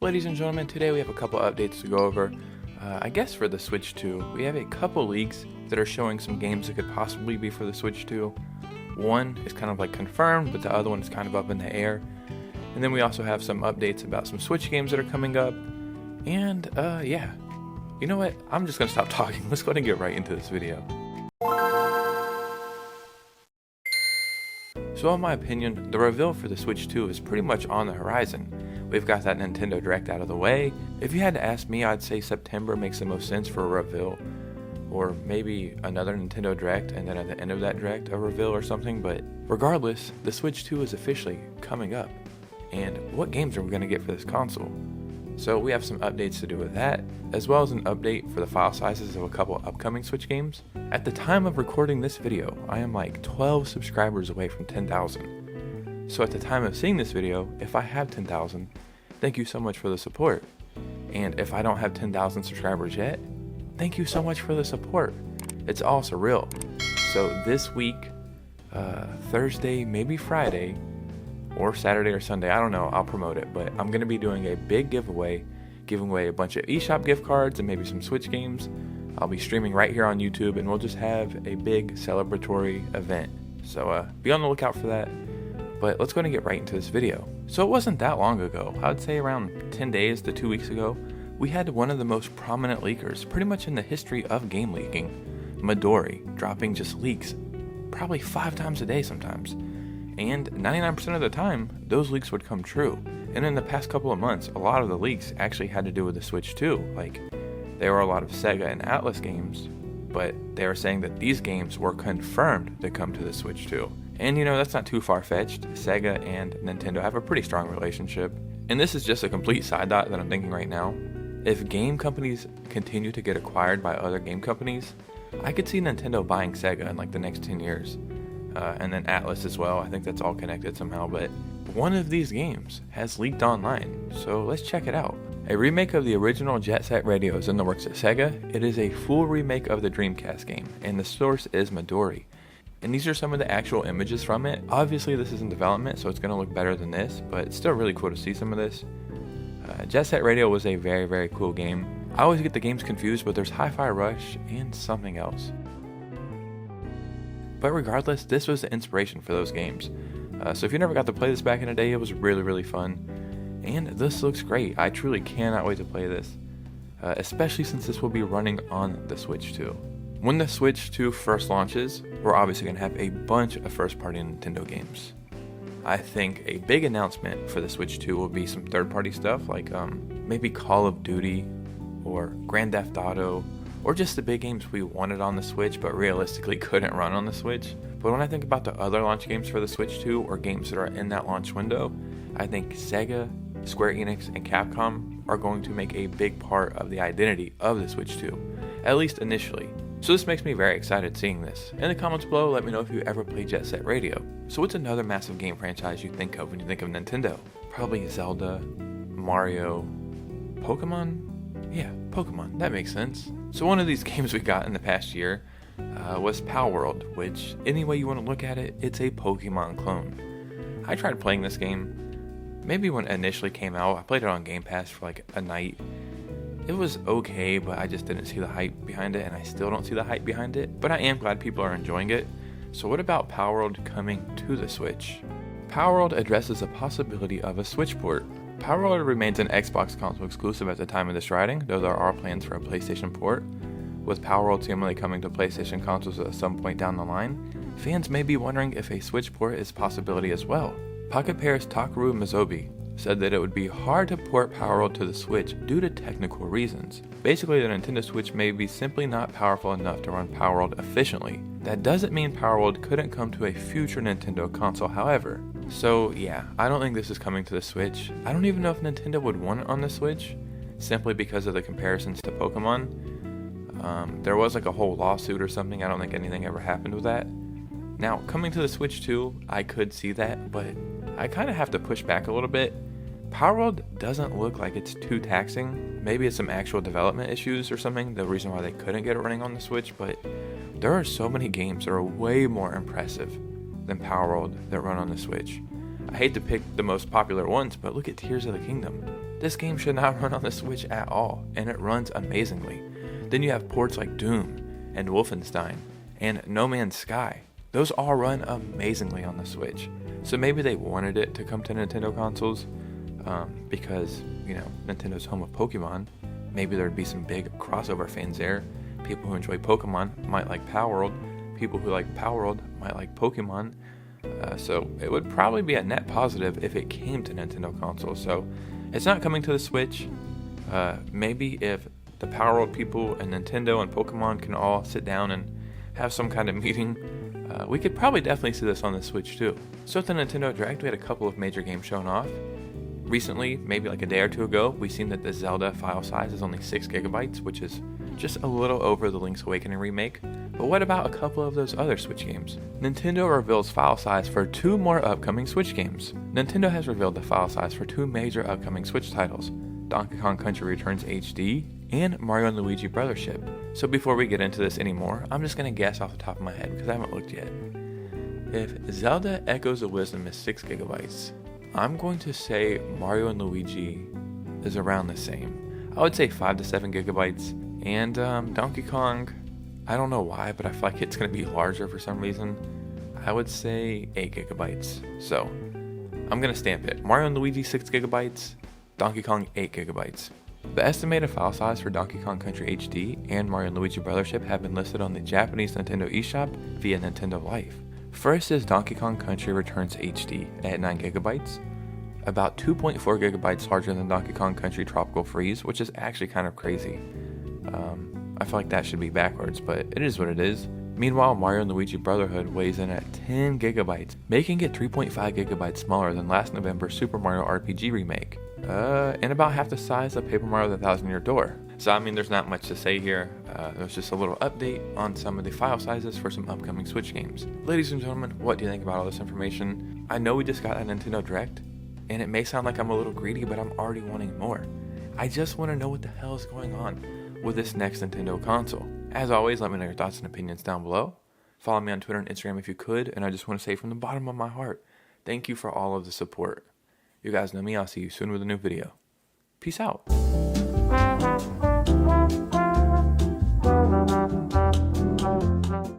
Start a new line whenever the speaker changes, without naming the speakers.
Ladies and gentlemen, today we have a couple updates to go over. I guess for the Switch 2, we have a couple leaks that are showing some games that could possibly be for the Switch 2. One is kind of like confirmed, but the other one is kind of up in the air. And then we also have some updates about some Switch games that are coming up. And yeah, you know what? I'm just gonna stop talking. Let's go ahead and get right into this video. So in my opinion, the reveal for the Switch 2 is pretty much on the horizon. We've got that Nintendo Direct out of the way. If you had to ask me, I'd say September makes the most sense for a reveal. Or maybe another Nintendo Direct, and then at the end of that Direct, a reveal or something. But regardless, the Switch 2 is officially coming up. And what games are we going to get for this console? So we have some updates to do with that, as well as an update for the file sizes of a couple upcoming Switch games. At the time of recording this video, I am like 12 subscribers away from 10,000. So at the time of seeing this video, if I have 10,000, thank you so much for the support. And if I don't have 10,000 subscribers yet, thank you so much for the support. It's all surreal. So this week, Thursday, maybe Friday, or Saturday or Sunday, I don't know, I'll promote it, but I'm going to be doing a big giveaway, giving away a bunch of eShop gift cards and maybe some Switch games. I'll be streaming right here on YouTube, and we'll just have a big celebratory event. So be on the lookout for that. But let's go ahead and get right into this video. So it wasn't that long ago, I would say around 10 days to 2 weeks ago, we had one of the most prominent leakers pretty much in the history of game leaking, Midori, dropping just leaks probably 5 times a day sometimes. And 99% of the time, those leaks would come true. And in the past couple of months, a lot of the leaks actually had to do with the Switch 2. Like, there were a lot of Sega and Atlas games, but they were saying that these games were confirmed to come to the Switch 2. And you know, that's not too far-fetched. Sega and Nintendo have a pretty strong relationship. And this is just a complete side thought that I'm thinking right now. If game companies continue to get acquired by other game companies, I could see Nintendo buying Sega in like the next 10 years. And then Atlas as well. I think that's all connected somehow. But one of these games has leaked online, so let's check it out. A remake of the original Jet Set Radio is in the works at Sega. It is a full remake of the Dreamcast game, and the source is Midori. And these are some of the actual images from it. Obviously this is in development, so it's going to look better than this, but it's still really cool to see some of this. Jet Set Radio was a very, very cool game. I always get the games confused, but there's Hi-Fi Rush and something else. But regardless, this was the inspiration for those games. So if you never got to play this back in the day, it was really, really fun. And this looks great. I truly cannot wait to play this, especially since this will be running on the Switch 2. When the Switch 2 first launches, we're obviously going to have a bunch of first-party Nintendo games. I think a big announcement for the Switch 2 will be some third-party stuff like maybe Call of Duty or Grand Theft Auto, or just the big games we wanted on the Switch but realistically couldn't run on the Switch. But when I think about the other launch games for the Switch 2 or games that are in that launch window, I think Sega, Square Enix, and Capcom are going to make a big part of the identity of the Switch 2, at least initially. So this makes me very excited seeing this. In the comments below, let me know if you ever played Jet Set Radio. So what's another massive game franchise you think of when you think of Nintendo? Probably Zelda, Mario, Pokemon? Yeah, Pokemon, that makes sense. So one of these games we got in the past year was palworld, which any way you want to look at it, it's a Pokemon clone. I tried playing this game, maybe when it initially came out. I played it on Game Pass for like a night. It was okay, but I just didn't see the hype behind it, and I still don't see the hype behind it, but I am glad people are enjoying it. So what about palworld coming to the Switch? Palworld addresses the possibility of a Switch port. Palworld remains an Xbox console exclusive at the time of this writing, though there are plans for a PlayStation port. With palworld seemingly coming to PlayStation consoles at some point down the line, fans may be wondering if a Switch port is a possibility as well. Pocket Pair's Takeru Mizobi said that it would be hard to port palworld to the Switch due to technical reasons. Basically, the Nintendo Switch may be simply not powerful enough to run palworld efficiently. That doesn't mean palworld couldn't come to a future Nintendo console, however. So yeah, I don't think this is coming to the Switch. I don't even know if Nintendo would want it on the Switch, simply because of the comparisons to Pokemon. There was like a whole lawsuit or something. I don't think anything ever happened with that. Now, coming to the Switch 2, I could see that, but I kind of have to push back a little bit. palworld doesn't look like it's too taxing. Maybe it's some actual development issues or something, the reason why they couldn't get it running on the Switch, but there are so many games that are way more impressive than palworld that run on the Switch. I hate to pick the most popular ones, but look at Tears of the Kingdom. This game should not run on the Switch at all, and it runs amazingly. Then you have ports like Doom and Wolfenstein and No Man's Sky. Those all run amazingly on the Switch. So maybe they wanted it to come to Nintendo consoles because, you know, Nintendo's home of Pokemon. Maybe there'd be some big crossover fans there. People who enjoy Pokemon might like Palworld. People who like Palworld might like Pokemon. So it would probably be a net positive if it came to Nintendo consoles. So it's not coming to the Switch. Maybe if the Palworld people and Nintendo and Pokemon can all sit down and have some kind of meeting, we could probably definitely see this on the Switch too. So at the Nintendo Direct, we had a couple of major games shown off. Recently, maybe like a day or two ago, we've seen that the Zelda file size is only 6 gigabytes, which is just a little over the Link's Awakening remake. But what about a couple of those other Switch games? Nintendo reveals file size for 2 more upcoming Switch games. Nintendo has revealed the file size for 2 major upcoming Switch titles, Donkey Kong Country Returns HD and Mario & Luigi Brotherhood. So before we get into this anymore, I'm just going to guess off the top of my head because I haven't looked yet. If Zelda Echoes of Wisdom is 6 gigabytes, I'm going to say Mario & Luigi is around the same. I would say 5 to 7 gigabytes. And Donkey Kong, I don't know why, but I feel like it's going to be larger for some reason. I would say 8 gigabytes. So I'm going to stamp it. Mario & Luigi 6 gigabytes, Donkey Kong 8 gigabytes. The estimated file size for Donkey Kong Country HD and Mario & Luigi Brotherhood have been listed on the Japanese Nintendo eShop via Nintendo Life. First is Donkey Kong Country Returns HD at 9 gigabytes, about 2.4 gigabytes larger than Donkey Kong Country Tropical Freeze, which is actually kind of crazy. I feel like that should be backwards, but it is what it is. Meanwhile, Mario & Luigi Brotherhood weighs in at 10 gigabytes, making it 3.5 gigabytes smaller than last November's Super Mario RPG remake, and about half the size of Paper Mario: The Thousand-Year Door. So I mean, there's not much to say here. There's just a little update on some of the file sizes for some upcoming Switch games. Ladies and gentlemen, what do you think about all this information? I know we just got a Nintendo Direct, and it may sound like I'm a little greedy, but I'm already wanting more. I just want to know what the hell is going on with this next Nintendo console. As always, let me know your thoughts and opinions down below. Follow me on Twitter and Instagram if you could, and I just want to say from the bottom of my heart, thank you for all of the support. You guys know me, I'll see you soon with a new video. Peace out.